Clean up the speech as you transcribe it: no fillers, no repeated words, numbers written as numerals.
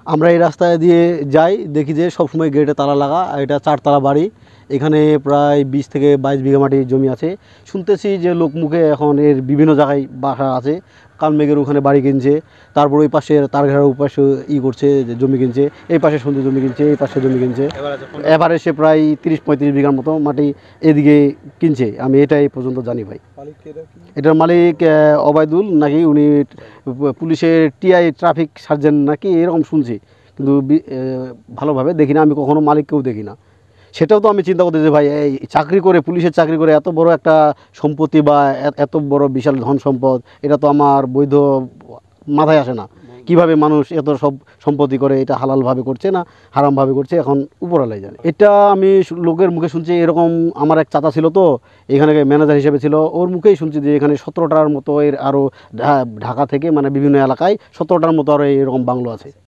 আমরা এই রাস্তায় দিয়ে যাই, দেখি যে সবসময় গেটে তালা লাগা। এটা 4 তালা বাড়ি। এখানে প্রায় 20 থেকে 22 বিঘা মাটির জমি আছে। শুনতেছি যে লোকমুখে এখন এর বিভিন্ন জায়গায় বাসা আছে। কালমেঘের ওখানে বাড়ি কিনছে, তারপর ওই পাশে তারঘাড়ার ওই পাশে করছে যে জমি কিনছে, এই পাশে সন্ধে জমি কিনছে, এই পাশে জমি কিনছে। এবারে সে প্রায় 30-35 বিঘার মতো মাটি এদিকে কিনছে। আমি এটাই পর্যন্ত জানি ভাই। এটার মালিক ওবায়দুল নাকি, উনি পুলিশের টিআই ট্রাফিক সার্জেন্ট নাকি, এরকম শুনছি, কিন্তু ভালোভাবে দেখি না, আমি কখনো মালিককেও দেখি না। সেটাও তো আমি চিন্তা করতে যে ভাই, এই চাকরি করে, পুলিশের চাকরি করে এত বড় একটা সম্পত্তি বা এত বড় বিশাল ধন সম্পদ, এটা তো আমার বৈধ মাথায় আসে না। কিভাবে মানুষ এত সব সম্পত্তি করে, এটা হালালভাবে করছে না হারামভাবে করছে, এখন উপরালাই জানে। এটা আমি লোকের মুখে শুনছি এরকম। আমার এক চাচা ছিল তো এখানে ম্যানেজার হিসেবে ছিল, ওর মুখেই শুনছি যে এখানে 17টার মতো এর আরও ঢাকা থেকে মানে বিভিন্ন এলাকায় 17টার মতো আরও এরকম বাংলো আছে।